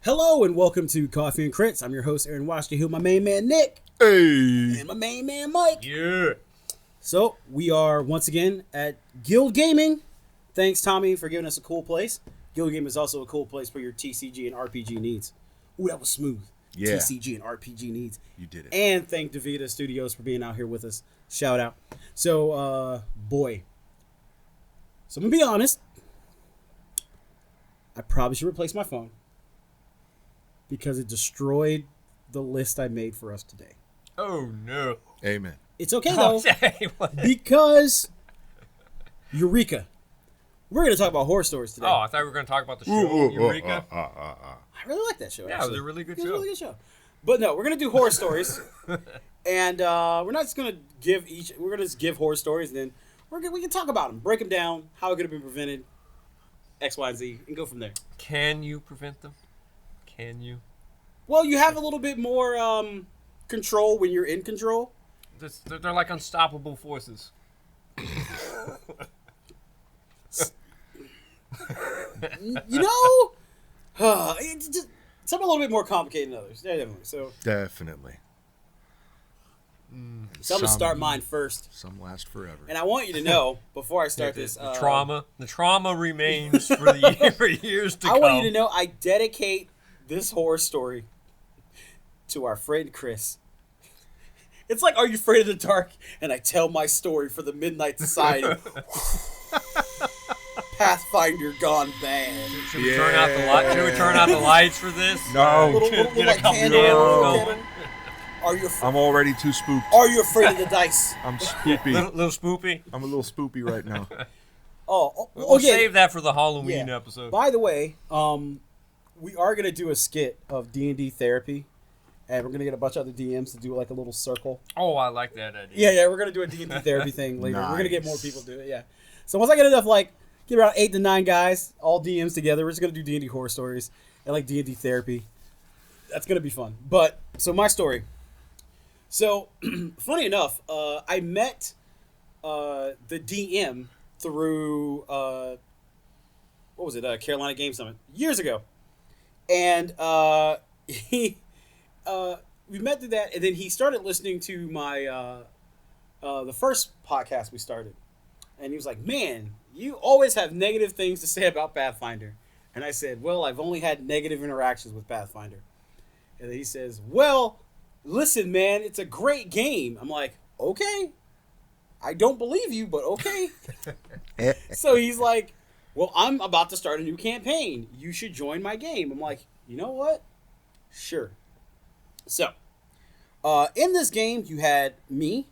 Hello and welcome to Coffee and Crits. I'm your host, Aaron Washington, with my main man, Nick. Hey. And my main man, Mike. Yeah. So, we are once again at Guild Gaming. Thanks, Tommy, for giving us a cool place. Guild Gaming is also a cool place for your TCG and RPG needs. Ooh, that was smooth. Yeah. TCG and RPG needs. You did it. And thank DeVita Studios for being out here with us. Shout out. So, boy. So, I'm going to be honest. I probably should replace my phone because it destroyed the list I made for us today. Oh, no. Amen. It's okay, though, What? because Eureka. We're going to talk about horror stories today. Oh, I thought we were going to talk about the show, Eureka. I really like that show, Yeah, it actually. was a really good It was show. a really good show. But no, we're going to do horror stories. And we're not just going to give each... We're going to just give horror stories, and then we can talk about them, break them down, how it could have been prevented, X, Y, and Z, and go from there. Can you prevent them? Can you? Well, you have a little bit more control when you're in control. They're like unstoppable forces. You know, it's just some a little bit more complicated than others. Yeah, definitely. So Definitely. I'm gonna start mine first, Some last forever. and I want you to know before I start this. The trauma remains for years to I come. want you to know I dedicate this horror story to our friend Chris. It's like, are you afraid of the dark? And I tell my story for the Midnight Society. Pathfinder gone bad. Should we turn out the light? Should we turn out the lights for this? No. Little Get a like couple candles candles going. Are you? I'm already too spooked. Are you afraid of the dice? I'm spoopy. Little spoopy. I'm a little spoopy right now. We'll yeah. save that for the Halloween Yeah. episode. By the way, we are gonna do a skit of D&D therapy, and we're gonna get a bunch of other DMs to do like a little circle. Oh, I like that idea. Yeah, we're gonna do a D&D therapy thing later. We're gonna get more Nice. people to do it. Yeah. So once I get enough, like, get around 8 to 9 guys, all DMs together, we're just gonna do D&D horror stories and like D&D therapy. That's gonna be fun. But so my story. So funny enough, I met the DM through what was it? Carolina Game Summit years ago, and he we met through that, and then he started listening to my the first podcast we started, and he was like, "Man, you always have negative things to say about Pathfinder," and I said, "Well, I've only had negative interactions with Pathfinder," and then he says, "Well, listen, man, it's a great game." I'm like, "Okay, I don't believe you, but okay." So he's like, "Well, I'm about to start a new campaign. You should join my game." I'm like, "You know what? Sure." So, in this game, you had me,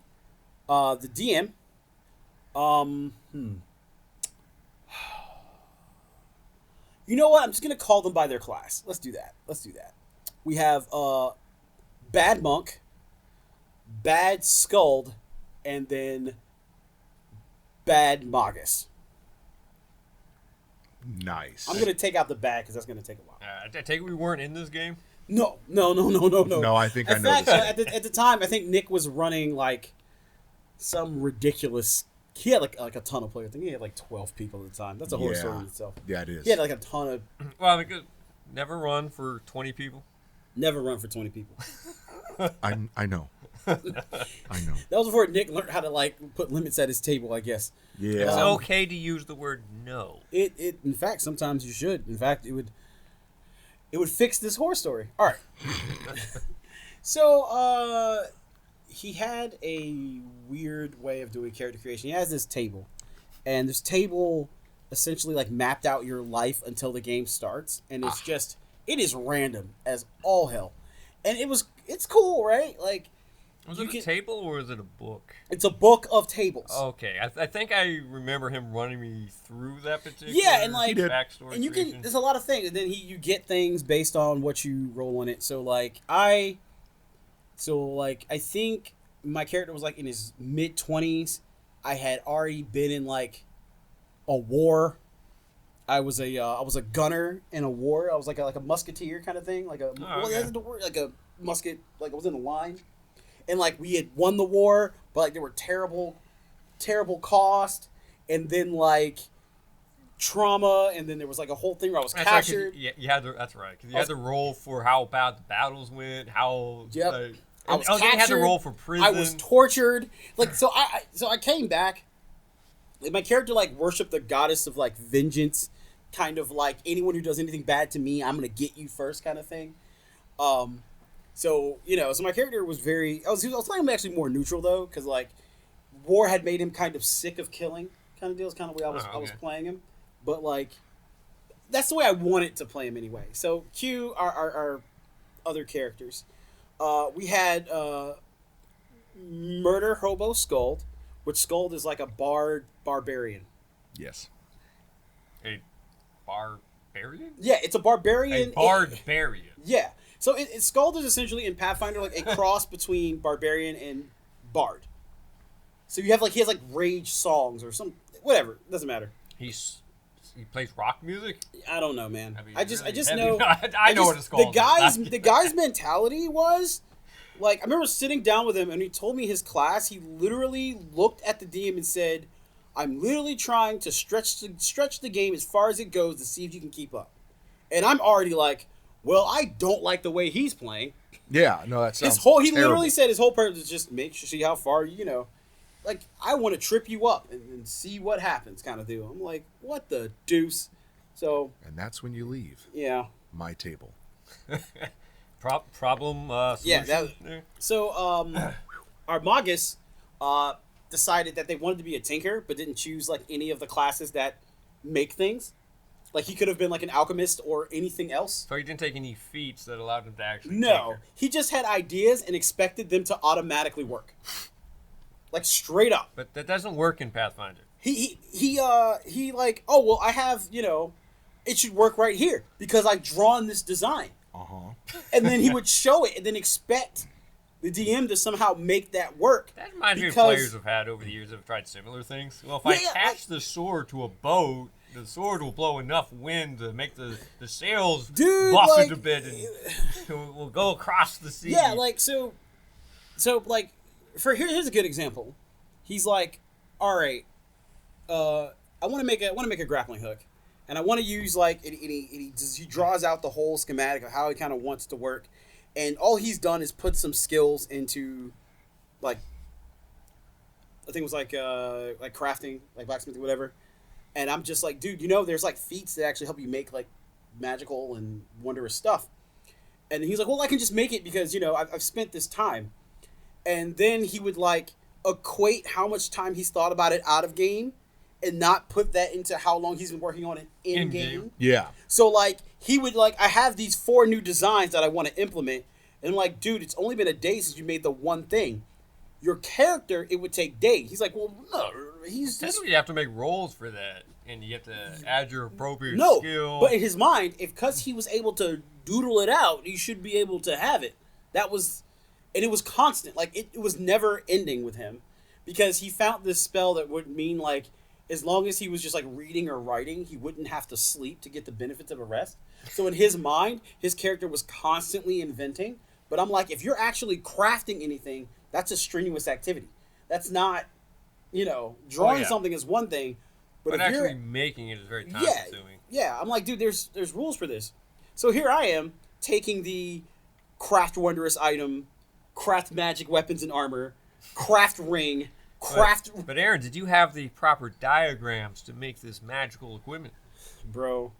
the DM. You know what? I'm just gonna call them by their class. Let's do that. We have Bad Monk, Bad Skuld, and then Bad Magus. Nice. I'm gonna take out the bad because that's gonna take a while. I take it we weren't in this game. No. No, I think I In know fact, this. at the time, I think Nick was running like some ridiculous. He had like a ton of players. I think he had like 12 people at the time. That's a horror story in itself. Yeah, it is. He had like a ton of. Well, we could never run for 20 people. Never run for 20 people. I know. I know. That was before Nick learned how to like put limits at his table, I guess. Yeah. It's okay to use the word no. It in fact sometimes you should. In fact, it would fix this horror story. All right. So he had a weird way of doing character creation. He has this table, and this table essentially like mapped out your life until the game starts, and it's just it is random as all hell, and it's cool, right? Like Was you it a can- table or is it a book? it's a book of tables. Okay, I think I remember him running me through that particular Yeah, and, like- He did. backstory. And you creation. can there's a lot of things, and then you get things based on what you roll on it. So like I think my character was like in his mid-20s. I had already been in like a war. I was a gunner in a war. I was like a musketeer kind of thing, like like a musket. Like I was in a line, and like we had won the war, but like there were terrible cost, and then like trauma, and then there was like a whole thing where I was That's right, 'cause captured. you had to. That's right. Because you had to roll for how bad the battles went. How. Yep. I was then you had to captured. roll for prison. I was tortured. Like so I came back. Like, my character like worshipped the goddess of like vengeance, kind of like anyone who does anything bad to me, I'm gonna get you first kind of thing. So so my character was I was playing him actually more neutral though, because like war had made him kind of sick of killing, kind of deal. Is kind of the way I was playing him, but like that's the way I wanted to play him anyway. So Q our other characters. We had Murder Hobo Skuld, which Skuld is like a barbarian. Yes. A barbarian? Yeah, it's a barbarian. A barbarian. Yeah. So Skuld is essentially in Pathfinder like a cross between barbarian and bard. So you have like he has like rage songs or some whatever, doesn't matter. He plays rock music. I don't know, man. I mean, I just really know. I know what it's called. The guy's mentality was like I remember sitting down with him and he told me his class. He literally looked at the DM and said, "I'm literally trying to stretch the game as far as it goes to see if you can keep up." And I'm already like, well, I don't like the way he's playing. Yeah, no, that sounds He terrible. literally said his whole purpose is just see how far like I want to trip you up and see what happens kind of deal. I'm like, what the deuce? So And that's when you leave yeah. my table. Problem Yeah, solution? So our Magus decided that they wanted to be a tinker, but didn't choose like any of the classes that make things. Like he could have been like an alchemist or anything else. So he didn't take any feats that allowed him to actually No, tinker. he just had ideas and expected them to automatically work. Like straight up. But that doesn't work in Pathfinder. He like, oh well, I have it should work right here because I've drawn this design. And then he would show it and then expect the DM to somehow make that work. That reminds me of because- players have had over the years that have tried similar things. Well, if I attach the sword to a boat, the sword will blow enough wind to make the sails buffet a bit and we'll go across the sea. Yeah, like so like here's a good example. He's like, all right, I want to make a grappling hook, and I want to use like he draws out the whole schematic of how he kind of wants to work, and all he's done is put some skills into, like, I think it was like crafting, like blacksmithing, whatever. And I'm just like, dude, there's like feats that actually help you make like magical and wondrous stuff. And he's like, well, I can just make it because I've spent this time. And then he would like equate how much time he's thought about it out of game and not put that into how long he's been working on it in game. Yeah. So like he would like, I have these 4 new designs that I want to implement. And I'm like, dude, it's only been a day since you made the one thing. Your character, it would take days. He's like, well, no, he's just... You have to make rolls for that, and you have to add your appropriate No, skill. but in his mind, because he was able to doodle it out, he should be able to have it. That was... And it was constant. Like, it was never ending with him. Because he found this spell that would mean, like, as long as he was just, like, reading or writing, he wouldn't have to sleep to get the benefits of a rest. So in his mind, his character was constantly inventing. But I'm like, if you're actually crafting anything, that's a strenuous activity. That's not, drawing something is one thing. But if actually you're making it is very time consuming. Yeah, I'm like, dude, there's rules for this. So here I am, taking the craft wondrous item, craft magic weapons and armor, craft ring, craft... But Aaron, did you have the proper diagrams to make this magical equipment? Bro,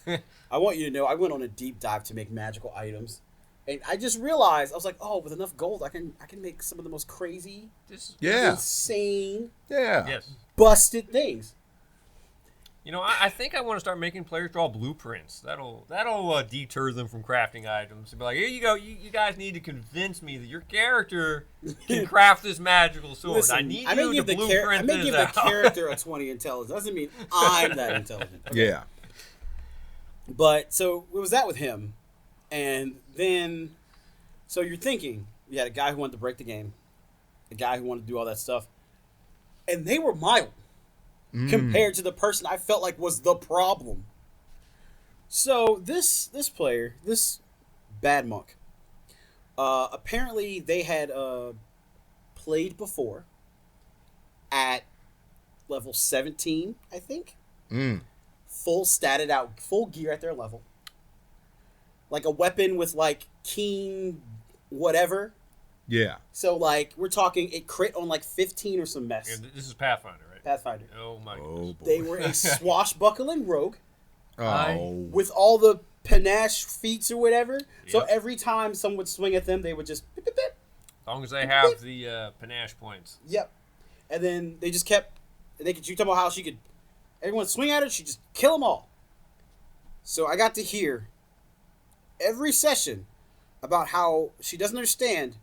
I want you to know, I went on a deep dive to make magical items. And I just realized, I was like, oh, with enough gold, I can make some of the most crazy, insane, Yes. busted things. I think I want to start making players draw blueprints. That'll deter them from crafting items. Be like, here you go. You guys need to convince me that your character can craft this magical sword. Listen, I need I may you give to the blueprint I may this give out. the character a 20 intelligence. Doesn't mean I'm that intelligent. Okay? Yeah. But so it was that with him, and then so you're thinking you had a guy who wanted to break the game, a guy who wanted to do all that stuff, and they were mild compared to the person I felt like was the problem. So this player, this bad monk, apparently they had played before at level 17, I think. full statted out, full gear at their level. Like a weapon with like keen whatever. Yeah. So like we're talking it crit on like 15 or some mess. And this is Pathfinder, right? Pathfinder. Oh my Oh goodness. boy. They were a swashbuckling rogue Oh. with all the panache feats or whatever. So Yep. every time someone would swing at them, they would just beep, beep, beep. As long as they have the panache points. Yep. And then they just kept. They could. You talk about how she could. Everyone swing at her. She just kill them all. So I got to hear every session about how she doesn't understand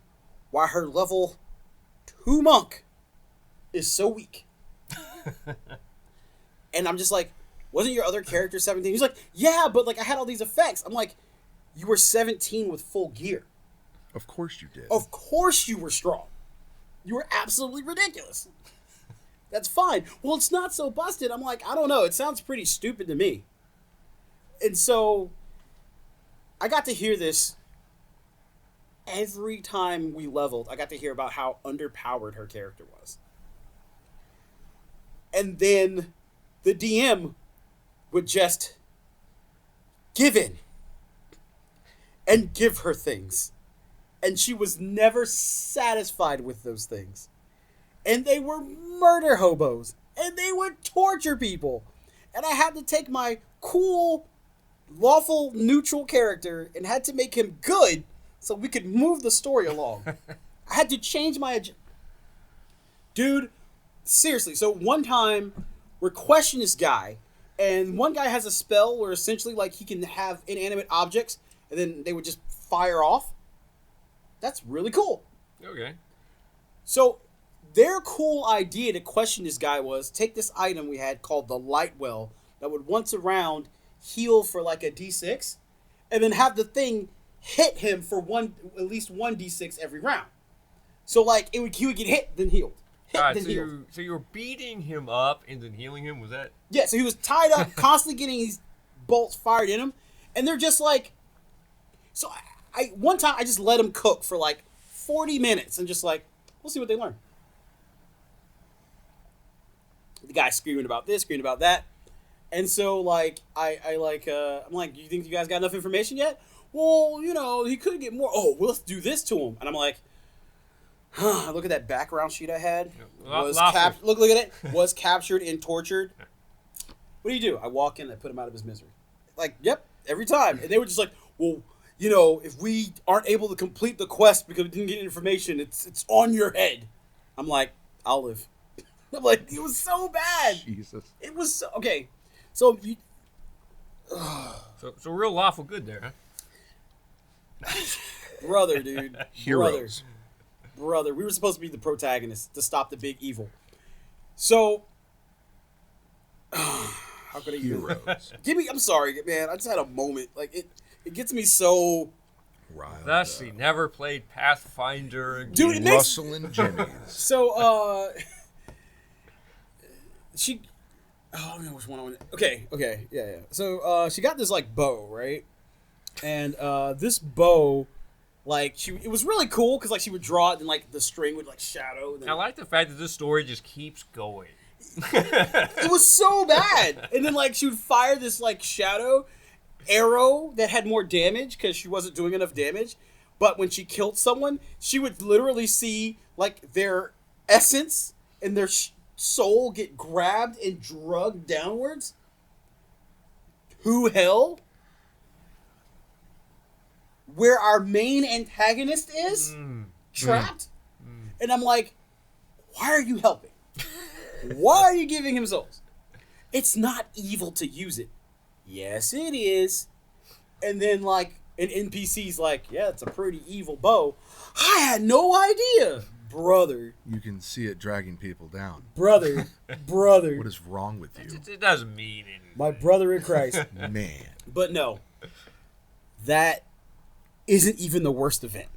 why her level 2 monk is so weak. And I'm just like, wasn't your other character 17? He's like, yeah, but like I had all these effects. I'm like, you were 17 with full gear. Of course you did. Of course you were strong. You were absolutely ridiculous. That's fine. Well, it's not so busted. I'm like, I don't know. It sounds pretty stupid to me. And so I got to hear this every time we leveled. I got to hear about how underpowered her character was. And then the DM would just give in and give her things. And she was never satisfied with those things. And they were murder hobos. And they would torture people. And I had to take my cool, lawful, neutral character and had to make him good so we could move the story along. I had to change my agenda. Dude, seriously. So one time, we're questioning this guy. And one guy has a spell where essentially like he can have inanimate objects. And then they would just fire off. That's really cool. Okay. So their cool idea to question this guy was take this item we had called the light well that would once a round heal for like a d6 and then have the thing hit him for at least one d6 every round. So like he would get hit then healed. Hit All right, then healed. so you were beating him up and then healing him? Was that? Yeah, so he was tied up, constantly getting these bolts fired in him, and they're just like. So I one time I just let him cook for like 40 minutes and just like we'll see what they learn. The guy screaming about this, screaming about that, and so like I'm like, you think you guys got enough information yet? Well, you know, he could get more. Oh, well, let's do this to him, and I'm like. Look at that background sheet I had. Look at it. Was captured and tortured. What do? I walk in, I put him out of his misery. Like, yep, every time. And they were just like, well, you know, if we aren't able to complete the quest because we didn't get information, it's on your head. I'm like, I'll live. I'm like, it was so bad. Jesus. It was so okay. So you, So real lawful good there, huh? brother, dude, Heroes. brother, we were supposed to be the protagonists to stop the big evil. So, how could I even? Heroes. I'm sorry, man. I just had a moment. Like it gets me so. Riled Thus, up. he never played Pathfinder again. Dude, it makes- Russell and Jimmy's. So, she. Oh, I don't know which one I want. Okay, yeah. So, she got this like bow, right? And this bow. Like it was really cool because like she would draw it and like the string would like shadow. And then, I like the fact that this story just keeps going. it was so bad. And then like she would fire this like shadow arrow that had more damage because she wasn't doing enough damage. But when she killed someone, she would literally see like their essence and their soul get grabbed and drugged downwards. Who hell? Where our main antagonist is trapped. And I'm like, why are you helping? Why are you giving him souls? It's not evil to use it. Yes, it is. And then like an NPC's like, yeah, it's a pretty evil bow. I had no idea. Brother. You can see it dragging people down. Brother. What is wrong with you? It doesn't mean anything. My brother in Christ. Man. But no. That isn't even the worst event.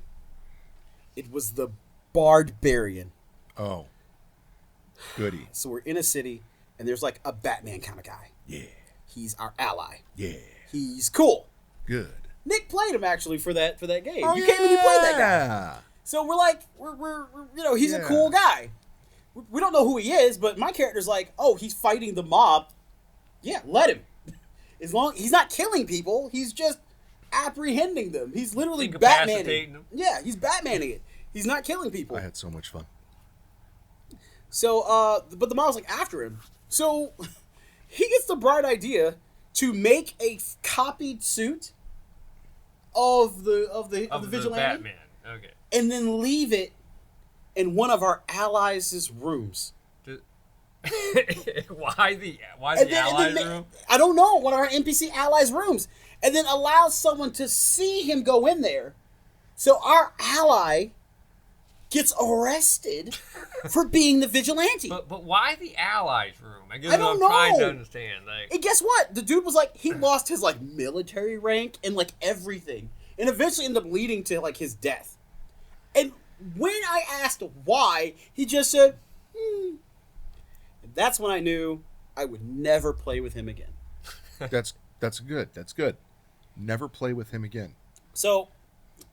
It was the Barbarian. Oh. Goody. So we're in a city, and there's like a Batman kind of guy. Yeah. He's our ally. Yeah. He's cool. Good. Nick played him actually for that game. Oh, You came and you played that guy. yeah. So we're like, we're you know, he's a Yeah. cool guy. We don't know who he is, but my character's like, oh, he's fighting the mob. Yeah, let him. As long he's not killing people, he's just apprehending them. He's literally Batmaning. Incapacitating them. Yeah, he's Batmaning it. He's not killing people. I had so much fun. So, but the model's like after him. So, he gets the bright idea to make a copied suit of the vigilante, Batman. Okay. and then leave it in one of our allies' rooms. Why the And allies then room? I don't know, one of our NPC allies' rooms, and then allow someone to see him go in there, so our ally gets arrested for being the vigilante. But why the allies room? I guess I don't I'm trying to know. understand. Like, And guess what? The dude was like, he lost his like military rank and like everything, and eventually ended up leading to like his death. And when I asked why, he just said, And that's when I knew I would never play with him again. That's good. That's good. Never play with him again. So,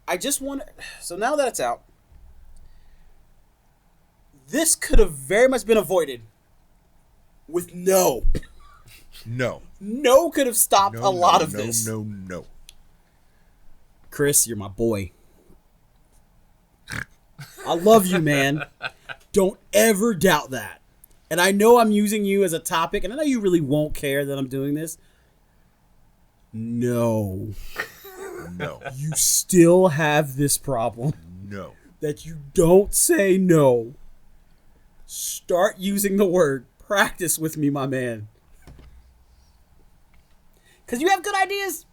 I just want. So now that it's out, this could have very much been avoided with no. No. No could have stopped a lot of this. No. Chris, you're my boy. I love you, man. Don't ever doubt that. And I know I'm using you as a topic, and I know you really won't care that I'm doing this. No. No. You still have this problem No. that you don't say no. Start using the word. Practice with me, my man. Because you have good ideas.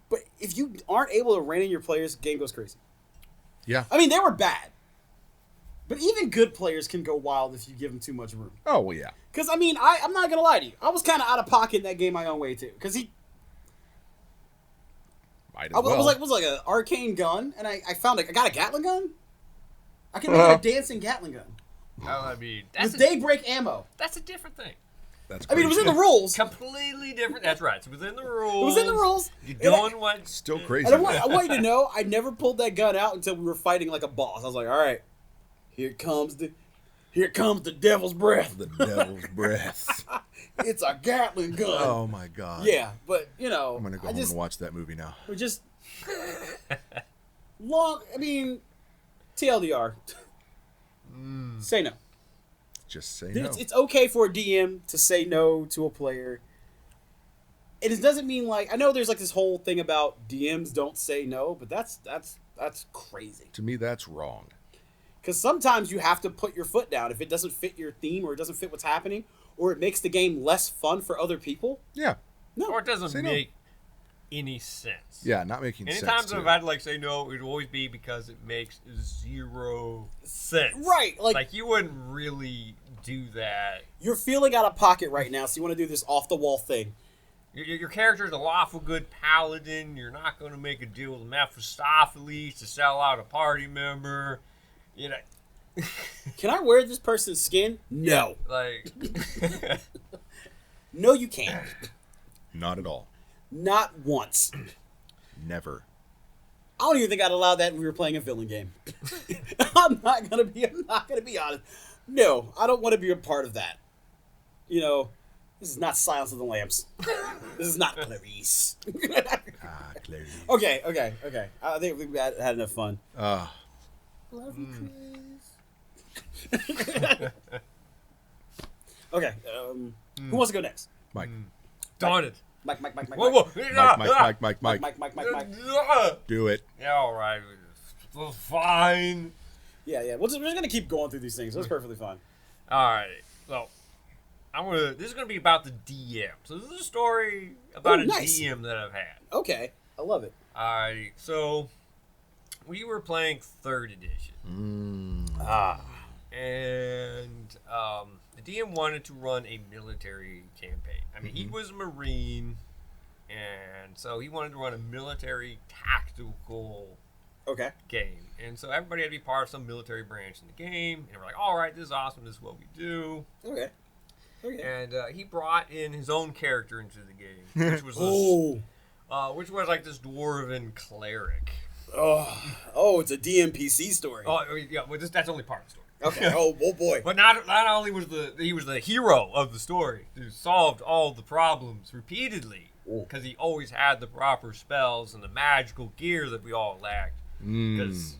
But if you aren't able to rein in your players, the game goes crazy. Yeah. I mean, they were bad. But even good players can go wild if you give them too much room. Oh, well, yeah. Because, I mean, I'm not going to lie to you. I was kind of out of pocket in that game my own way, too. Because Might as I well. was like an arcane gun, and I found, I got a Gatling gun? I can make a dancing Gatling gun. I mean, With daybreak ammo. that's a different thing. That's I mean, it was in crazy. the rules. Completely different. That's right. It's within the rules. It was in the rules. You're doing what? Still crazy. And I want you to know, I never pulled that gun out until we were fighting like a boss. I was like, all right, here comes the devil's breath. The devil's breath. It's a Gatling gun. Oh, my God. Yeah, but, you know, I'm going to go home and watch that movie now. we just long. I mean, TLDR. Say no. Just say no. It's okay for a DM to say no to a player. It doesn't mean like I know there's like this whole thing about DMs don't say no, but that's crazy. To me, that's wrong. Because sometimes you have to put your foot down if it doesn't fit your theme or it doesn't fit what's happening or it makes the game less fun for other people. Yeah. No, Or it doesn't Say no. make any sense. Yeah, not making sense. Anytime to I've it. had to like say no, it would always be because it makes zero sense. Right, like you wouldn't really do that. you're feeling out of pocket right now, so you want to do this off the wall thing. Your character's a lawful good paladin. You're not going to make a deal with Mephistopheles to sell out a party member. You know, Can I wear this person's skin? No. like No, you can't. Not at all. Not once. Never. I don't even think I'd allow that when we were playing a villain game. I'm not gonna be honest. No, I don't want to be a part of that. You know, this is not Silence of the Lambs. This is not Clarice. Ah, Clary. Okay. I think we've had enough fun. Love you, Chris. Okay, who wants to go next? Mike. darn it. Mike. Whoa, whoa. Mike. Do it. Yeah, all right. Well, fine. Yeah. We're just gonna keep going through these things. That's perfectly fine. All right. So, this is gonna be about the DM. So this is a story about Oh, a nice. DM that I've had. Okay, I love it. All right. So we were playing 3rd edition. And the DM wanted to run a military campaign. I mean, he was a Marine, and so he wanted to run a military tactical Okay. game. And so everybody had to be part of some military branch in the game. And we're like, all right, this is awesome. This is what we do. Okay. And he brought in his own character into the game, which was which was like this dwarven cleric. Oh, it's a DMPC story. Oh, yeah, well, that's only part of the story. Okay. Oh boy. But not only was he was the hero of the story, who solved all the problems repeatedly, because he always had the proper spells and the magical gear that we all lacked. Because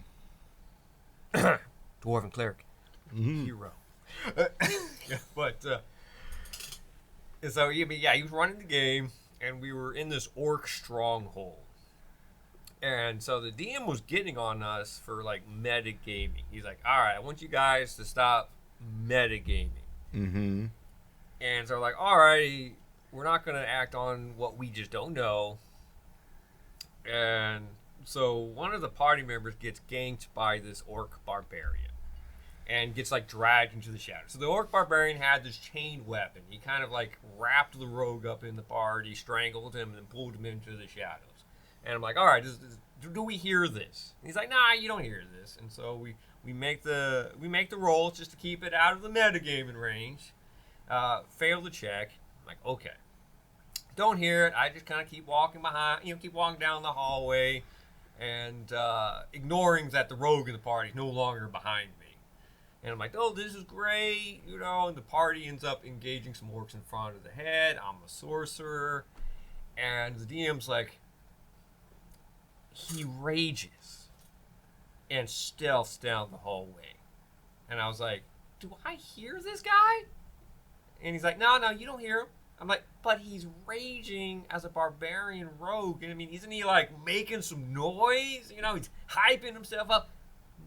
dwarven cleric, hero. But and so he was running the game, and we were in this orc stronghold. And so the DM was getting on us for like metagaming. He's like, all right, I want you guys to stop metagaming. Mm-hmm. And so we're like, all right, we're not going to act on what we just don't know. And so one of the party members gets ganked by this orc barbarian and gets like dragged into the shadows. So the orc barbarian had this chain weapon. He kind of like wrapped the rogue up in the party, strangled him, and then pulled him into the shadows. And I'm like, all right, do we hear this? And he's like, nah, you don't hear this. And so we make the rolls just to keep it out of the metagaming range. Fail the check. I'm like, okay. Don't hear it. I just kind of keep walking keep walking down the hallway, and ignoring that the rogue in the party is no longer behind me. And I'm like, oh, this is great, and the party ends up engaging some orcs in front of the head. I'm a sorcerer. And the DM's like, he rages and stealths down the hallway. And I was like, do I hear this guy? And he's like, no, you don't hear him. I'm like, but he's raging as a barbarian rogue. And I mean, isn't he like making some noise? He's hyping himself up.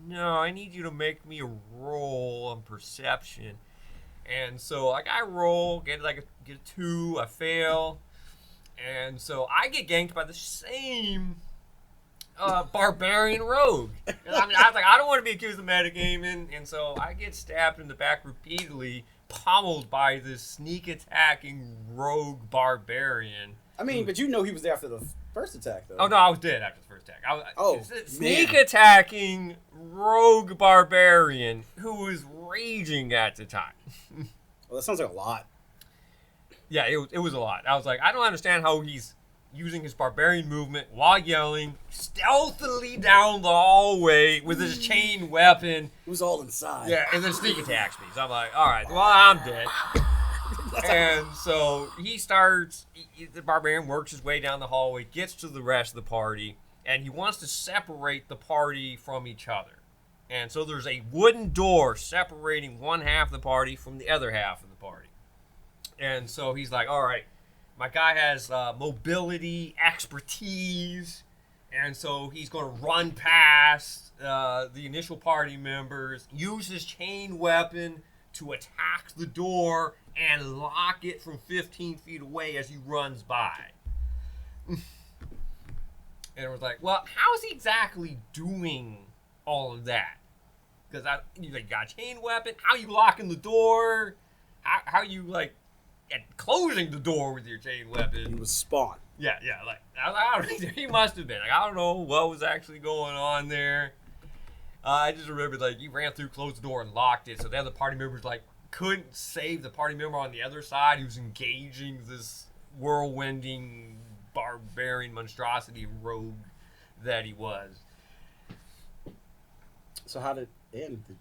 No, I need you to make me a roll on perception. And so like I roll, get a 2, I fail. And so I get ganked by the same barbarian rogue. And I was like, I don't want to be accused of metagaming, and so I get stabbed in the back repeatedly, pommeled by this sneak attacking rogue barbarian. I mean, but he was there after the first attack, though. Oh no, I was dead after the first attack. Sneak man. attacking rogue barbarian who was raging at the time. Well, that sounds like a lot. Yeah, it was a lot. I was like, I don't understand how he's using his barbarian movement while yelling stealthily down the hallway with his chain weapon. It was all inside. Yeah, and then sneak attacks me. So I'm like, all right, well, I'm dead. And so the barbarian works his way down the hallway, gets to the rest of the party, and he wants to separate the party from each other. And so there's a wooden door separating one half of the party from the other half of the party. And so he's like, all right, my guy has mobility, expertise, and so he's going to run past the initial party members, use his chain weapon to attack the door, and lock it from 15 feet away as he runs by. And it was like, well, how is he exactly doing all of that? Because you got a chain weapon, how you locking the door, how you and closing the door with your chain weapon. He was spawned. Yeah, I don't know, he must have been. I don't know what was actually going on there. I just remember he ran through, closed the door, and locked it. So the other party members couldn't save the party member on the other side. He was engaging this whirlwinding barbarian monstrosity rogue that he was. So how did it end? Did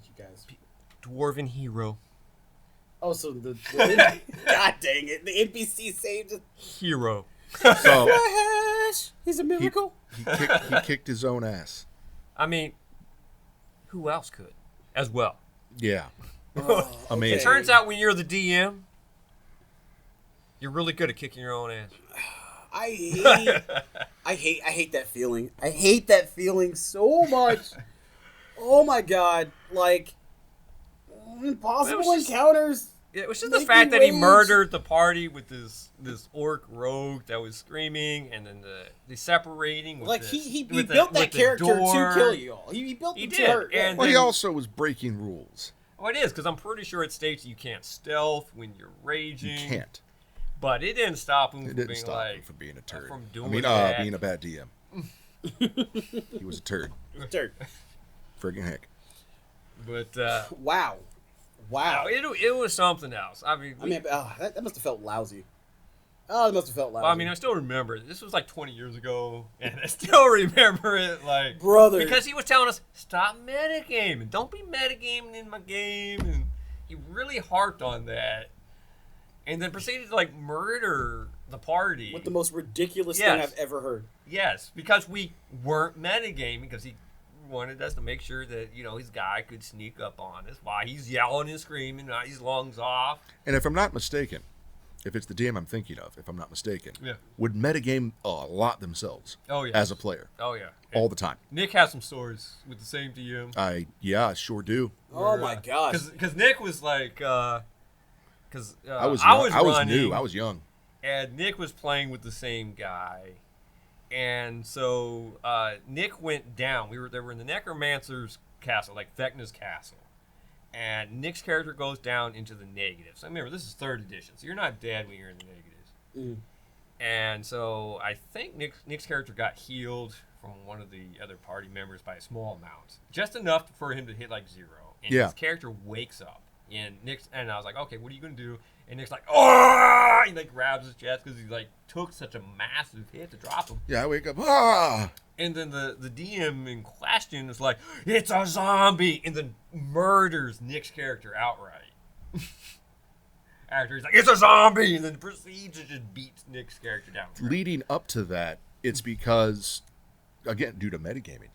you guys? Dwarven hero. Oh, so the God dang it! The NPC saved it. Hero. So He's a miracle. he kicked his own ass. I mean, who else could? As well. Yeah. Oh, Amazing. It turns out when you're the DM, you're really good at kicking your own ass. I hate that feeling. I hate that feeling so much. Oh my god! Impossible encounters. It was just the fact that he murdered the party with this orc rogue that was screaming, and then the separating. With he built that character to kill you all. He built him to hurt. And well, he also was breaking rules. Oh, it is, because I'm pretty sure it states you can't stealth when you're raging. You can't. But it didn't stop him It from didn't stop him from being a turd. From doing being a bad DM. He was a turd. Turd. Friggin' heck. But Wow. it was something else. I mean, that must have felt lousy. Oh, it must have felt loud. Well, I mean, I still remember it. This was like 20 years ago, and I still remember it, like, brother, because he was telling us, stop metagaming. Don't be metagaming in my game. And he really harped on that. And then proceeded to, like, murder the party. with the most ridiculous thing Yes. I've ever heard. Yes, because we weren't metagaming, because he wanted us to make sure that, his guy could sneak up on us while he's yelling and screaming, his lungs off. And if I'm not mistaken, if it's the DM I'm thinking of, if I'm not mistaken, Yeah. would metagame a lot themselves Oh, yeah. as a player Oh, yeah. all the time. Nick has some stories with the same DM. I sure do. Oh my gosh. Because Nick was like, I was running, new. I was young. and Nick was playing with the same guy, and so Nick went down. They were in the Necromancer's castle, like Vecna's castle, and Nick's character goes down into the negatives. So remember, this is 3rd edition, so you're not dead when you're in the negatives. Mm. And so I think Nick's character got healed from one of the other party members by a small amount, just enough for him to hit like 0. And Yeah. his character wakes up, and I was like, okay, what are you gonna do? And Nick's like, oh! He like grabs his chest because he like took such a massive hit to drop him. Yeah, I wake up. Ah! And then the DM in question is like, it's a zombie, and then murders Nick's character outright. After he's like, it's a zombie, and then proceeds to just beat Nick's character down. Leading up to that, it's because, again, due to metagaming.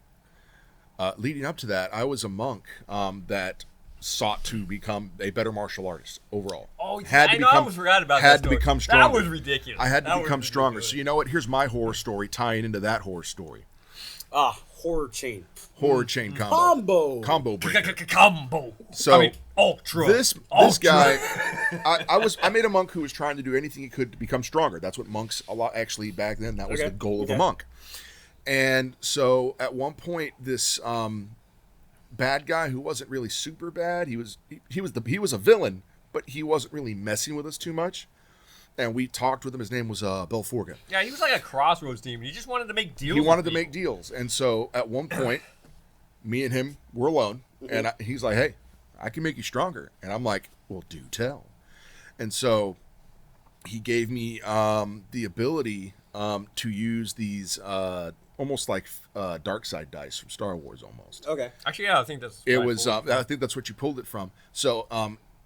Leading up to that, I was a monk that sought to become a better martial artist overall. Oh, I almost forgot about that. Had to story. become stronger. That was ridiculous. I had to That become was stronger. ridiculous. So you know what? Here's my horror story tying into that horror story. Horror chain. Horror chain combo. Combo. Combo breaker. Combo. So ultra. this Ultra. guy, I made a monk who was trying to do anything he could to become stronger. That's what monks actually back then. That was Okay. the goal of Okay. a monk. And so at one point, this bad guy who wasn't really super bad, he was a villain, but he wasn't really messing with us too much. And we talked with him. His name was Belforga. Yeah, he was like a crossroads demon. He just wanted to make deals. He wanted with to make people. deals. And so at one point, me and him were alone. And he's like, hey, I can make you stronger. And I'm like, well, do tell. And so he gave me the ability to use these almost like dark side dice from Star Wars almost. Okay. Actually, yeah, I think that's. It what I was, pulled it I think that's what you pulled it from. So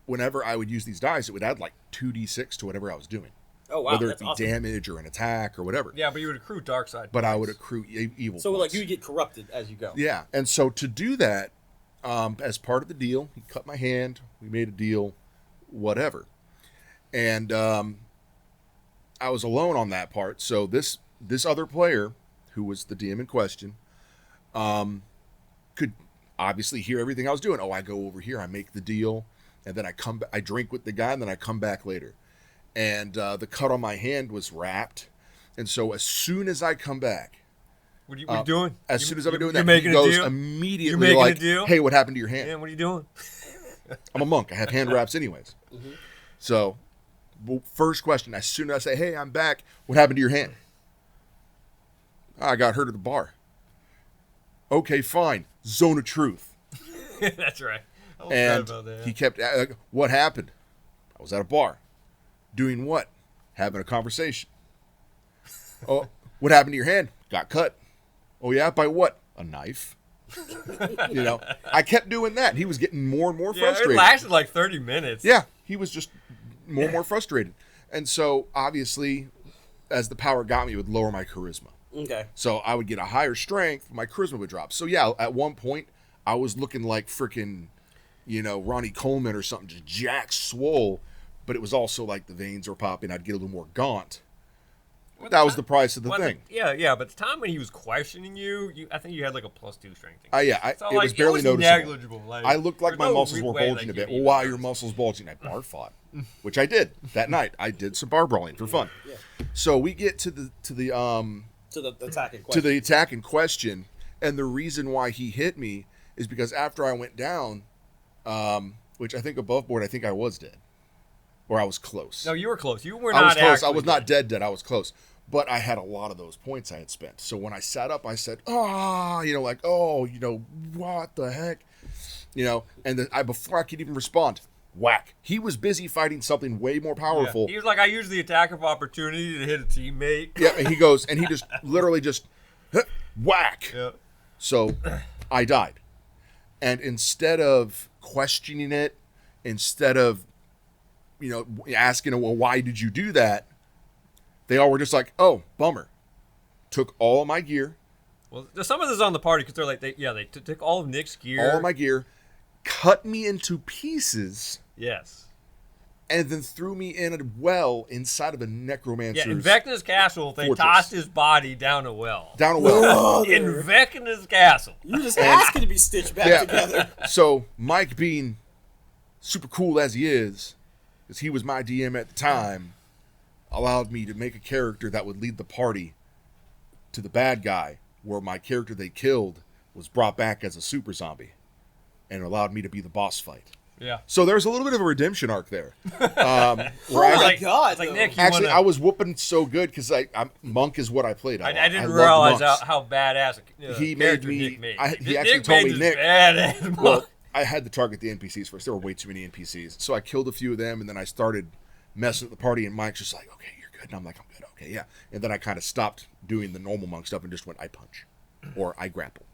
whenever I would use these dice, it would add like 2d6 to whatever I was doing. Oh wow. Whether it That's be awesome. damage or an attack or whatever. Yeah, but you would accrue dark side. But I points. would accrue evil So points. like you get corrupted as you go. Yeah, and so to do that, as part of the deal, he cut my hand. We made a deal, whatever, and I was alone on that part. So this other player, who was the DM in question, could obviously hear everything I was doing. Oh, I go over here, I make the deal, and then I come, I drink with the guy, and then I come back later, and the cut on my hand was wrapped, and so as soon as I come back. What are you doing? As soon as I'm doing you're that, he making a goes deal? immediately You're making a like, deal? "Hey, what happened to your hand?" Yeah, what are you doing? I'm a monk. I have hand wraps anyways. So, well, first question, as soon as I say, "Hey, I'm back," what happened to your hand? I got hurt at the bar. Okay, fine. Zone of truth. That's right. I forgot And about that. he kept, like, what happened? I was at a bar. Doing what? Having a conversation. Oh, what happened to your hand? Got cut. Oh, yeah? By what? A knife. I kept doing that. He was getting more and more Yeah, it frustrated. lasted like 30 minutes. Yeah, he was just more and more frustrated. And so, obviously, as the power got me, it would lower my charisma. Okay. So I would get a higher strength, my charisma would drop. So yeah, at one point, I was looking like freaking, Ronnie Coleman or something, just jack swole. But it was also like the veins were popping. I'd get a little more gaunt. What That was time- the price of the what thing. Yeah, but the time when he was questioning you, I think you had like a +2 strength. So, So, it was barely noticeable. negligible. Like, I looked like there's my no muscles were way, bulging like, a bit. you Well, could why are even your notice. muscles bulging? I bar fought, which I did that night. I did some bar brawling for fun. Yeah. So we get to the To the attack in to question. the attack in question, and the reason why he hit me is because after I went down, which I think above board, I think I was dead, or I was close. No, you were close. You were I not. was close. I actually was not dead. I was close, but I had a lot of those points I had spent. So when I sat up, I said, what the heck, and before I could even respond, whack. He was busy fighting something way more powerful. He was like, I use the attack of opportunity to hit a teammate. Yeah, and he goes, and he just literally just whack. Yeah. So I died. And instead of questioning it, instead of, asking, well, why did you do that? They all were just like, oh, bummer. Took all my gear, Well, some of this is on the party because they're like, they took all of Nick's gear. all my gear, cut me into pieces, Yes. and then threw me in a well inside of a necromancer's Yeah, in Vecna's castle, they fortress. tossed his body down a well. down a well. In Vecna's castle. You're just asking to be stitched back together. So Mike, being super cool as he is, because he was my DM at the time, allowed me to make a character that would lead the party to the bad guy, where my character they killed was brought back as a super zombie and allowed me to be the boss fight. Yeah. So there's a little bit of a redemption arc there. Oh my God, It's like though. Nick, you Actually, wanna, I was whooping so good because I'm Monk is what I played. I didn't loved realize monks. how badass He made character me- Nick made. he actually told me, made Nick- this badass Well, monk. I had to target the NPCs first. There were way too many NPCs. So I killed a few of them, and then I started messing with the party, and Mike's just like, okay, you're good. And I'm like, I'm good. Okay, yeah. And then I kind of stopped doing the normal monk stuff and just went, I punch. Or I grapple.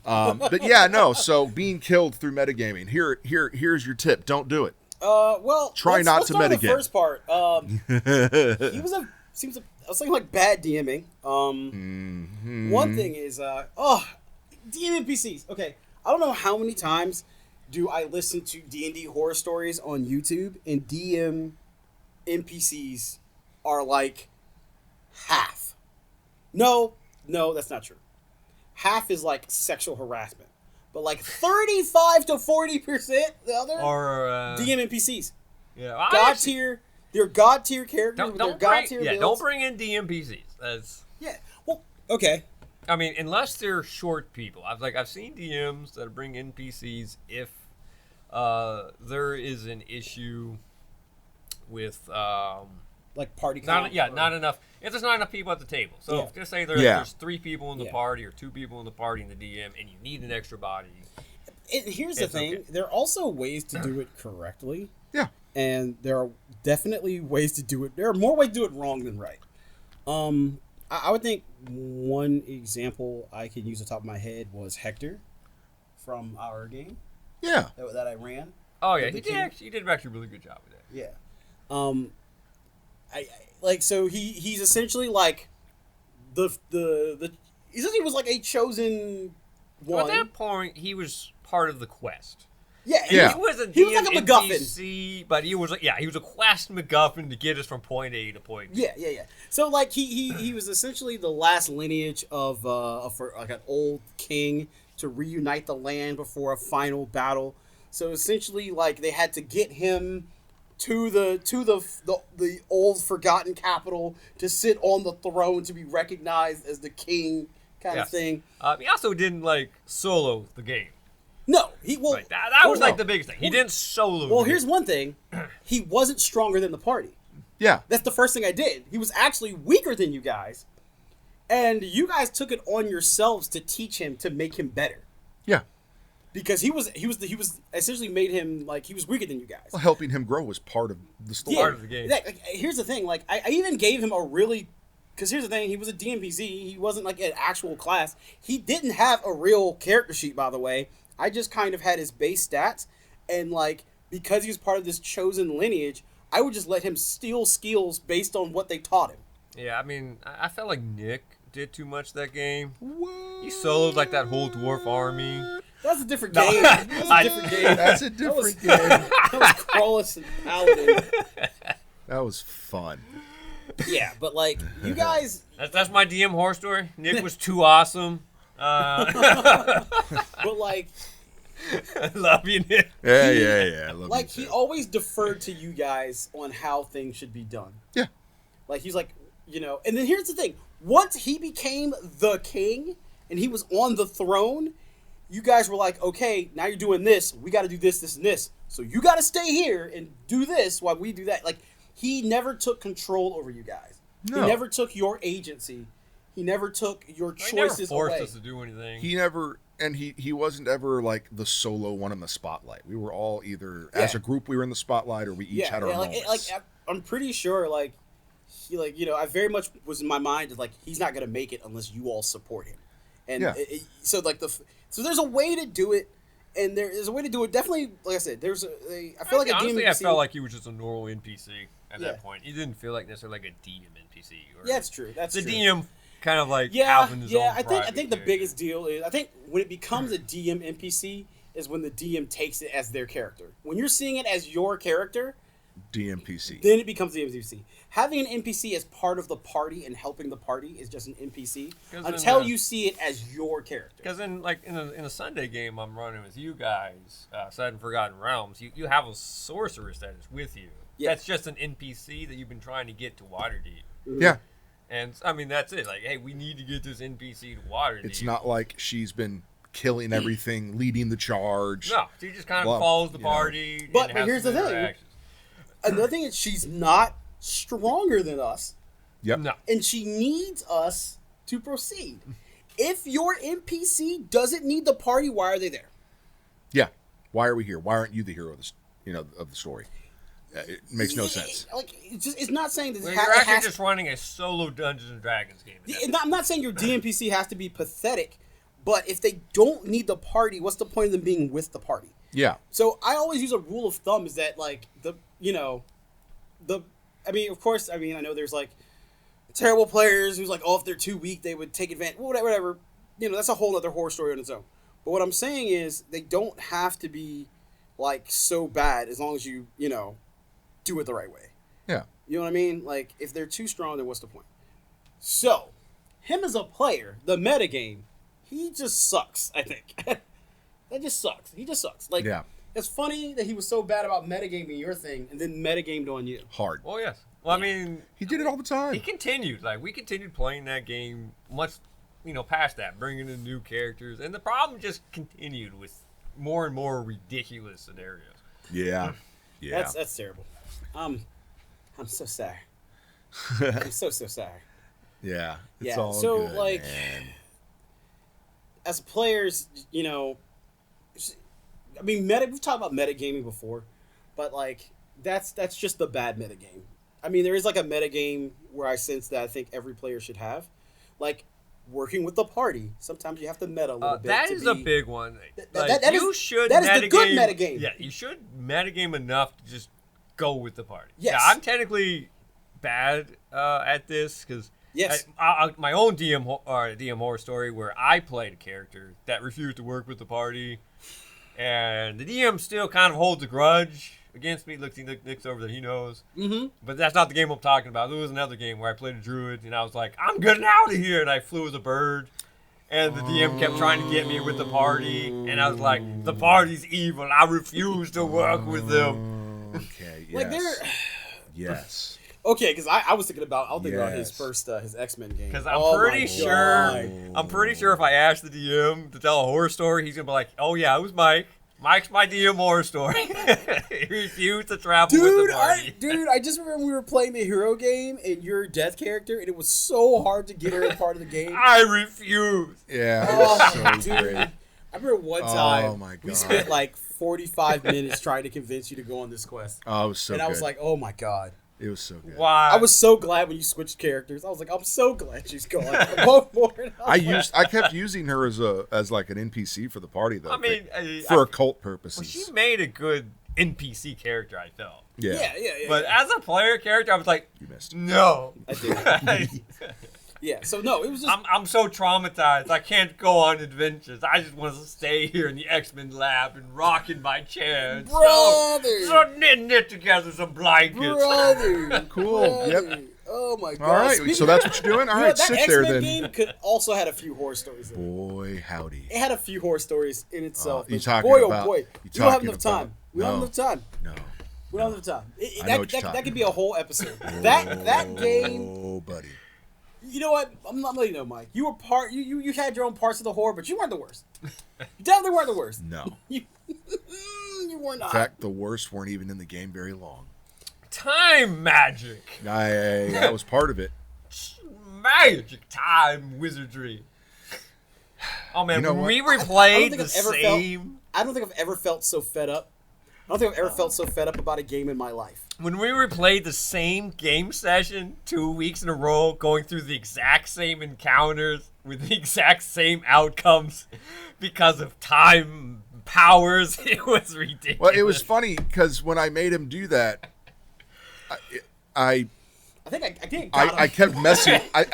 But yeah, no. So being killed through metagaming. Here's your tip. Don't do it. Well, Try not let's to start with the metagame. first part. He was I was thinking like bad DMing. One thing is, DM NPCs. Okay, I don't know how many times do I listen to D&D horror stories on YouTube, and DM NPCs are like half. No, that's not true. Half is like sexual harassment, but like 35 to 40% the other Or DM NPCs. yeah, God tier. They're God tier characters. Don't with their don't God bring, tier yeah, builds. don't bring in DMPCs. That's Yeah. Well, okay. I mean, unless they're short people. I've seen DMs that bring NPCs if there is an issue with Like party not count. or- not enough. If there's not enough people at the table, so Yeah. if just say Yeah. there's 3 people in the Yeah. party or 2 people in the party in the DM, and you need an extra body. And here's the It's thing: okay. there are also ways to do it correctly, Yeah. and there are definitely ways to do it. There are more ways to do it wrong than right. I would think one example I can use off the top of my head was Hector from our game Yeah. that I ran. Oh yeah, The he king? did actually a really good job with that. Yeah. I like so he's essentially like the he essentially was like a chosen Well, one. at that point, he was part of the quest. Yeah, Yeah. He was a He was like a MacGuffin. NPC, but he was a quest MacGuffin to get us from point A to point B. Yeah. So like he was essentially the last lineage of for like an old king to reunite the land before a final battle. So essentially, like they had to get him to the old forgotten capital to sit on the throne to be recognized as the king kind Yeah. of thing. He also didn't like solo the game. No, he well Like that was well, like the biggest thing. He didn't solo. Well, the here's game. one thing: he wasn't stronger than the party. Yeah. That's the first thing I did. He was actually weaker than you guys, and you guys took it on yourselves to teach him to make him better. Yeah. Because he was essentially made him like he was weaker than you guys. Well, helping him grow was part of the story. part of the game. Like, here's the thing. Like I even gave him a really. Because here's the thing. He was a DMPC. He wasn't like an actual class. He didn't have a real character sheet, by the way. I just kind of had his base stats, and like because he was part of this chosen lineage, I would just let him steal skills based on what they taught him. Yeah, I mean, I felt like Nick did too much that game. He soloed like that whole dwarf army. That's a different game. That's a different game. That's a different game. That was Crawlus and Paladin. That was fun. Yeah, but like you guys, That's my DM horror story. Nick was too awesome. but like I love you, Nick. Yeah. I love like you he too. always deferred to you guys on how things should be done. Yeah. Like he's like, and then here's the thing. Once he became the king and he was on the throne, you guys were like, okay, now you're doing this. We got to do this, this, and this. So you got to stay here and do this while we do that. Like he never took control over you guys. No. He never took your agency. He never took your He never choices forced away. us to do anything. He never, and he wasn't ever like the solo one in the spotlight. We were all either as Yeah. a group we were in the spotlight, or we each had our moments. I'm pretty sure, like, he, like, you know, I very much was in my mind is like he's not gonna make it unless you all support him, and Yeah. so like so there's a way to do it, and there is a way to do it. Definitely, like I said, I feel like a honestly, DM I felt like he was just a normal NPC at Yeah. that point. He didn't feel like necessarily like a DM NPC. Or yeah, it's true. That's the true. DM kind of like Yeah, having his yeah. own I private think the character. biggest deal is I think when it becomes a DM NPC is when the DM takes it as their character. When you're seeing it as your character, DMPC. then it becomes the NPC. Having an NPC as part of the party and helping the party is just an NPC 'Cause in until the- you see it as your character. Because in a Sunday game I'm running with you guys, Sudden Forgotten Realms, you have a sorceress that is with you. Yeah. That's just an NPC that you've been trying to get to Waterdeep. Yeah, And I mean that's it. Like, hey, we need to get this NPC to Waterdeep. it's not like she's been killing everything, leading the charge. No, she just kind of Well, follows the you know. party. But and has here's some the thing. interactions. Another thing is she's not stronger than us, Yep. No. and she needs us to proceed. If your NPC doesn't need the party, why are they there? Yeah. Why are we here? Why aren't you the hero of of the story? It makes no sense. Like it's not saying that Well, it you're it actually has just running a solo Dungeons and Dragons game. at that point. I'm not saying your DMPC has to be pathetic, but if they don't need the party, what's the point of them being with the party? Yeah. So I always use a rule of thumb is that like of course, I know there's like terrible players who's like, oh, if they're too weak, they would take advantage, whatever. That's a whole other horror story on its own. But what I'm saying is they don't have to be like so bad as long as you do it the right way. Yeah. You know what I mean? Like, if they're too strong, then what's the point? So, him as a player, the metagame, he just sucks, I think. That just sucks. He just sucks. Like, Yeah. it's funny that he was so bad about metagaming your thing and then metagamed on you. Hard. Well, yes. Well, I mean, He did it all the time. he continued. Like, we continued playing that game much, past that, bringing in new characters. And the problem just continued with more and more ridiculous scenarios. Yeah. Yeah. That's terrible. I'm so sorry. I'm so sorry. Yeah. It's Yeah, all so, good, like, man. As players, we've talked about metagaming before, but like that's just the bad metagame. I mean, there is like a metagame where I sense that I think every player should have, like working with the party. Sometimes you have to meta a little bit. That to is a be- big one. that you is- should that is the good metagame. Yeah, you should metagame enough to just go with the party. Yes. Yeah, I'm technically bad at this because Yes. my own DM horror story where I played a character that refused to work with the party, and the DM still kind of holds a grudge against me. Looks over that he knows. Mm-hmm. But that's not the game I'm talking about. There was another game where I played a druid, and I was like, I'm getting out of here, and I flew as a bird. And the DM kept trying to get me with the party, and I was like, the party's evil. I refuse to work with them. Okay. Yes. Like they're Yes. okay because I was thinking about about his Yes. first his X-Men game Because I'm Oh my pretty God. sure if I ask the DM to tell a horror story, he's gonna be like, "Oh yeah, it was Mike. Mike's my DM horror story." He refused to travel with the party. I just remember we were playing the hero game and your death character, and it was so hard to get her a part of the game. I refuse. Yeah. Oh, It was so dude. great. I remember one time Oh my we God. spent like 45 minutes trying to convince you to go on this quest, Oh, it was so and good. I was like, "Oh my god!" it was so good. Why? I was so glad when you switched characters. I was like, "I'm so glad she's gone." Both more. I kept using her as like an NPC for the party though. I mean, for I- occult well, purposes. she made a good NPC character. I felt. yeah. yeah. But as a player character, I was like, You missed. no. I did. Yeah. So no, it was just I'm so traumatized. I can't go on adventures. I just want to stay here in the X-Men lab and rock in my chair. And brother, So knit together some blankets. brother. Cool. Yep. Brother. Oh my god. All right. Speaking So of- that's what you're doing. All You know, right. that Sit X-Men there then. game could also had a few horror stories in it. Boy, howdy. It had a few horror stories in itself. you but talking boy, about- oh boy, you we don't have talking enough time. about- We don't have no. enough time. No. We don't have enough time. I know what you're That talking could be a whole episode. That game. Oh, buddy. You know what? I'm not letting you know, Mike. You were you had your own parts of the horror, but you weren't the worst. You definitely weren't the worst. No. You were not. In fact, the worst weren't even in the game very long. Time magic. That was part of it. Magic time wizardry. Oh man, You know when what? we I don't replayed think the I've ever felt- same. I don't think I've ever felt so fed up. I don't think I've ever felt so fed up about a game in my life. When we replayed the same game session 2 weeks in a row, going through the exact same encounters with the exact same outcomes because of time powers, it was ridiculous. Well, it was funny because when I made him do that, I I think I did. got him. I kept messing. Well,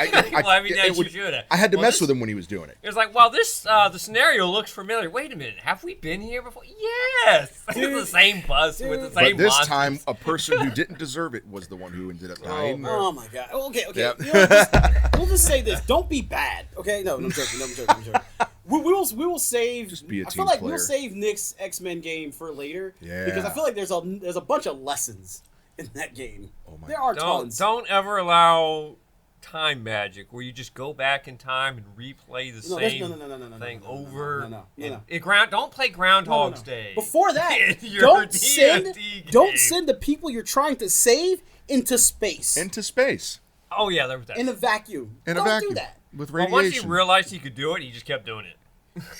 I mean, it you should have. I had to Well, mess this- with him when he was doing it. It was like, well, this the scenario looks familiar. Wait a minute, have we been here before? Yes, it's Dude, the same bus with the dude. same But this monsters. time, a person who didn't deserve it was the one who ended up dying. man. Oh my god. Okay. Yeah. You know, we'll just say this. Don't be bad. Okay. No, I'm joking. I'm joking. We will save. Just be a I team feel like player. we'll save Nick's X-Men game for later. Yeah. Because I feel like there's a bunch of lessons in that game. Oh my There are Don't tons. ever allow time magic where you just go back in time and replay the No, that's- same no, thing no, over. no. and- don't play Groundhog's No. Day. Before that, Your don't D&D send game. the people you're trying to save into space Into space. Oh yeah, there was that. in a vacuum. In don't a vacuum. do that. With well, radiation. once he realized he could do it, he just kept doing it.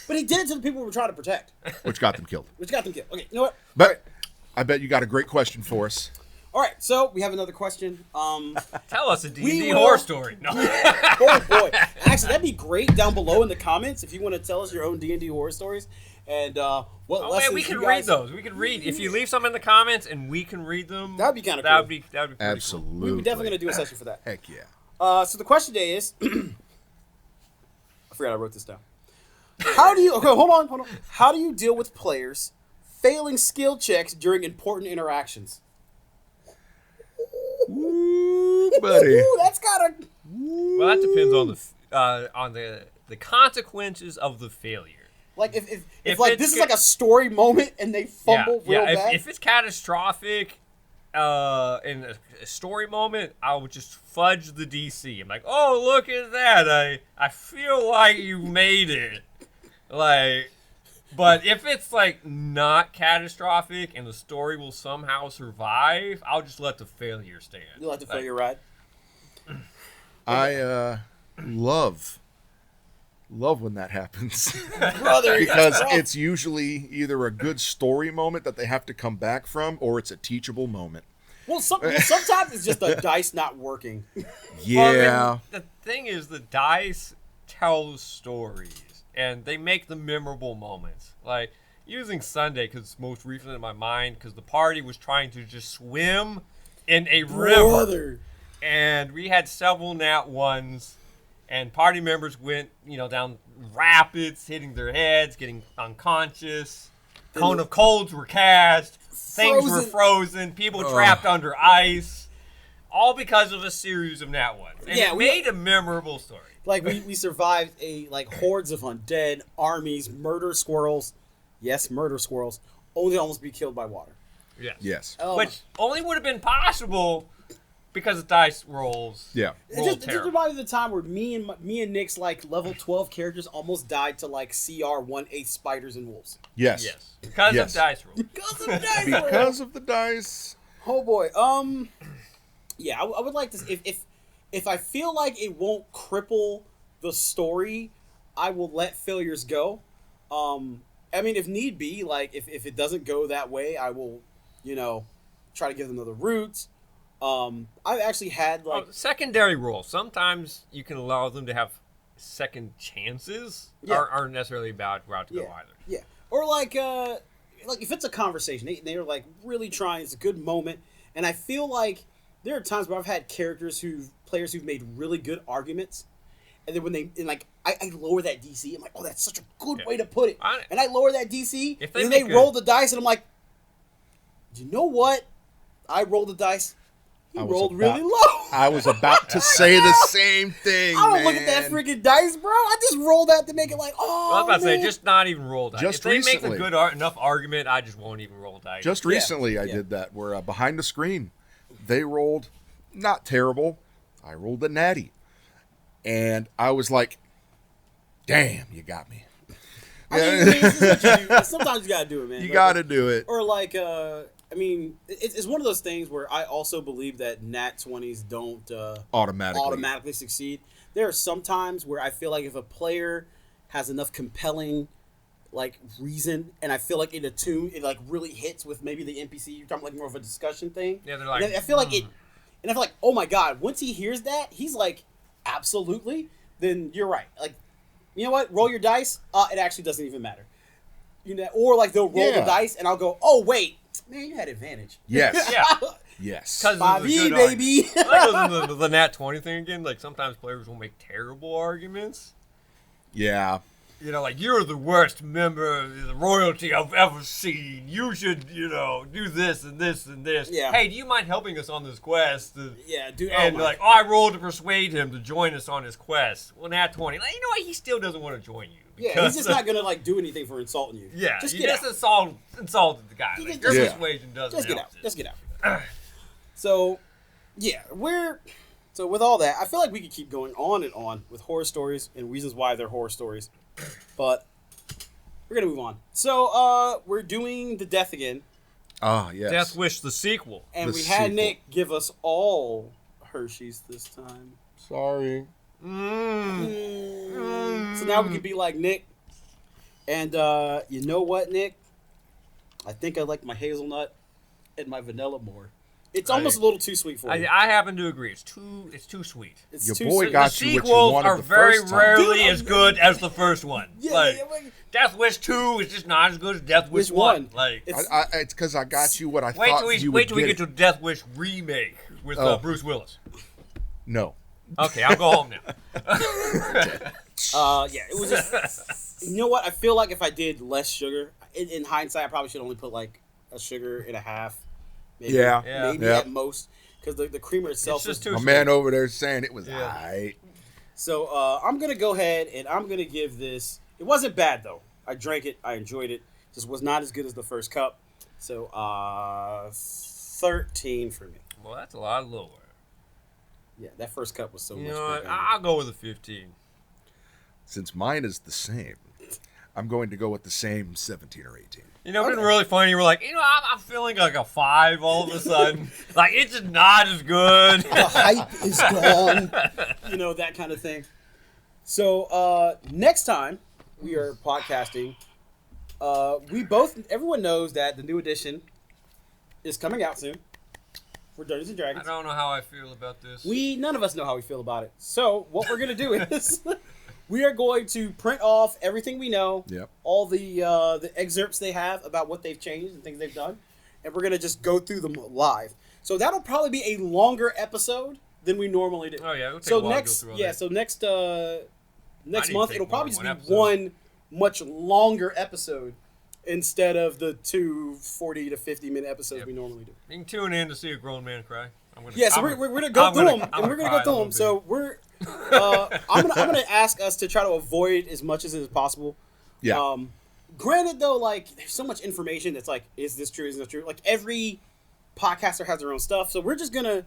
But he did it to the people we were trying to protect, which got them killed. which got them killed. Okay, you know what? But I bet you got a great question for us. All right, so we have another question. Tell us a D&D We will- horror story. No. Oh boy! Actually, that'd be great down below in the comments if you want to tell us your own D&D horror stories and what Oh lessons man, we can you guys... read those. We can read if you leave some in the comments and we can read them. That'd be kinda That cool. would be pretty Absolutely. We're definitely gonna do a session for that. Heck yeah. So the question today is, I forgot I wrote this down. How do you? Okay, hold on. How do you deal with players failing skill checks during important interactions? Ooh, buddy. Ooh, that's gotta. cool. Well, that depends on the consequences of the failure. Like if If like it's this is good- like a story moment and they fumble real yeah. bad. If it's catastrophic, in a story moment, I would just fudge the DC. I'm like, oh, look at that! I feel like you made it. Like, but if it's like not catastrophic and the story will somehow survive, I'll just let the failure stand. you like to Like, failure ride. I love when that happens. Brother, because rough. it's usually either a good story moment that they have to come back from or it's a teachable moment. well, sometimes it's just the dice not working. Yeah. The thing is, the dice tell stories, and they make the memorable moments. Like, using Sunday, because it's most recent in my mind, because the party was trying to just swim in a river. Brother. And we had several nat ones, and party members went, down rapids, hitting their heads, getting unconscious. Cone of colds were cast. Things were frozen. People trapped under ice. All because of a series of nat ones. And Yeah, it we- made a memorable story. Like we survived hordes of undead, armies, murder squirrels. Yes, murder squirrels. Only to almost be killed by water. Yes. Yes. Oh, Which only would have been possible because of dice rolls. Yeah. it just reminded me of the time where me and Nick's like level 12 characters almost died to like CR 1/8 spiders and wolves. Yes. Yes. Because Yes. of dice rolls. Because of dice rolls. Because of the dice. Oh boy. Yeah, I would like to. If I feel like it won't cripple the story, I will let failures go. I mean, if need be, like if it doesn't go that way, I will, try to give them another route. I've actually had like Secondary roles. Sometimes you can allow them to have second chances. Yeah. Aren't necessarily a bad route to go either. yeah, or like if it's a conversation, they're like really trying. It's a good moment, and I feel like there are times where I've had players who've made really good arguments, and then I lower that DC. I'm like, oh, that's such a good way to put it. And I lower that DC, If they and then make they roll the dice, and I'm like, you know what? I rolled the dice. He I was rolled about- really low. I was about to say the same thing. I don't look at that man. freaking dice, bro. I just rolled that to make it like, Well, I was about to man. say, just not even roll dice. Just If they recently. make a good enough argument, I just won't even roll dice. Just Yeah. recently, I Yeah. did that where behind the screen, they rolled not terrible. I rolled a natty. And I was like, damn, you got me. I mean, this is what you do. Sometimes you gotta do it, man. You Like, got to do it. Or like, I mean, it's one of those things where I also believe that Nat 20s don't automatically succeed. There are some times where I feel like if a player has enough compelling like reason, and I feel like in a tune it like really hits with maybe the NPC. You're talking like more of a discussion thing. Yeah, they're like. And I feel like it, and I feel like, oh my god, once he hears that, he's like, absolutely. Then you're right. Like, you know what? Roll your dice. It actually doesn't even matter. You know, or like they'll roll the dice, and I'll go, oh wait, man, you had advantage. Yes. Yeah. Yes. 'Cause Bobby, it's a good baby. argument. That goes into the Nat 20 thing again. Like sometimes players will make terrible arguments. Yeah. You know, like, you're the worst member of the royalty I've ever seen. You should, do this and this and this. Yeah. Hey, do you mind helping us on this quest? Yeah, dude. And oh my. like, I rolled to persuade him to join us on his quest. Well, Nat 20. Like, you know what? He still doesn't want to join you. Yeah, he's just not gonna like do anything for insulting you. Yeah, just you get just out. insulted the guy. Like, your Yeah. persuasion doesn't Just get help out. this. Just get out. So, yeah, so with all that, I feel like we could keep going on and on with horror stories and reasons why they're horror stories, but we're gonna move on. So, we're doing the death again, Ah, yes. Death Wish the sequel. and The we had sequel. Nick give us all Hershey's this time. Sorry. So now we can be like Nick, and you know what, Nick? I think I like my hazelnut and my vanilla more. It's almost a little too sweet for me. I happen to agree. It's too sweet. It's Your too boy sweet. got The you what you sequels wanted are the very first time. rarely Dude, as good as the first one. Yeah, like, yeah, like- Death Wish 2 is just not as good as Death Wish Wish 1. 1. Like, It's because I got you what I wait thought till we you wait would till we get get. to Death Wish remake with Oh. Bruce Willis. No. Okay, I'll go home now. Yeah, it was just. You know what? I feel like if I did less sugar, in hindsight, I probably should only put like a sugar and a half. Maybe, Yeah. Yeah. maybe Yeah. at most, because the creamer itself It's just was. too My man over there saying it was Yeah. aight. So I'm gonna go ahead and I'm gonna give this. It wasn't bad though. I drank it. I enjoyed it. Just was not as good as the first cup. So 13 for me. Well, that's a lot lower. Yeah, that first cup was so You much know what? better. I'll go with a 15. Since mine is the same, I'm going to go with the same 17 or 18. You know, it's been Okay. really funny. You were like, I'm feeling like a 5 all of a sudden. Like, it's just not as good. The hype is gone. You know, that kind of thing. So next time we are podcasting, everyone knows that the new edition is coming out soon for Dungeons and I Dragons. don't know how I feel about this. None of us know how we feel about it. So what we're gonna do is we are going to print off everything we know, Yep. all the excerpts they have about what they've changed and things they've done, and we're gonna just go through them live. So that'll probably be a longer episode than we normally do. Oh, yeah. It'll take So a while next, to go through all yeah. that. So next even month take it'll more probably than just be one episode. one much longer episode instead of the 2 40 to 50-minute episodes Yep. we normally do. You can tune in to see a grown man cry. Yeah, so we're gonna go through them, and we're gonna go through them. So I'm gonna ask us to try to avoid as much as it is possible. Yeah. Granted, though, like there's so much information that's like, is this true? Is this true? Like every podcaster has their own stuff, so we're gonna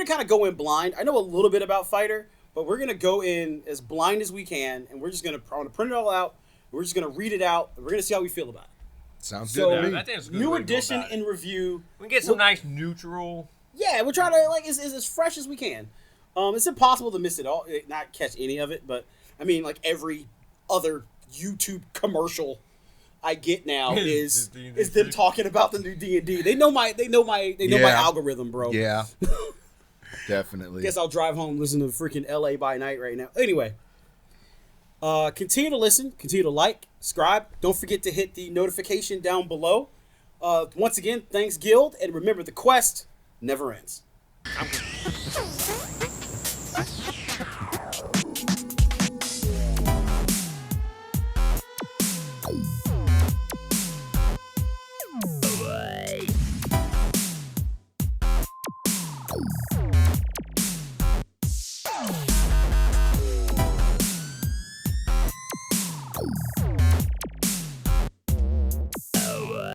kind of go in blind. I know a little bit about Fighter, but we're gonna go in as blind as we can, and I'm gonna print it all out. We're just gonna read it out, and we're gonna see how we feel about it. Sounds So good to Yeah, me. I think it's a good new way to go edition about it. in review. We can get some nice neutral. Yeah, we're trying to like is as fresh as we can. It's impossible to miss it all, not catch any of it. But I mean, like every other YouTube commercial I get now Is is D&D. them talking about the new D&D. They know my my Yeah. algorithm, bro. Yeah. Definitely. Guess I'll drive home and listen to freaking LA by Night right now. Anyway, continue to listen, continue to like, subscribe. Don't forget to hit the notification down below. Once again, thanks, Guild, and remember the quest never ends. I'm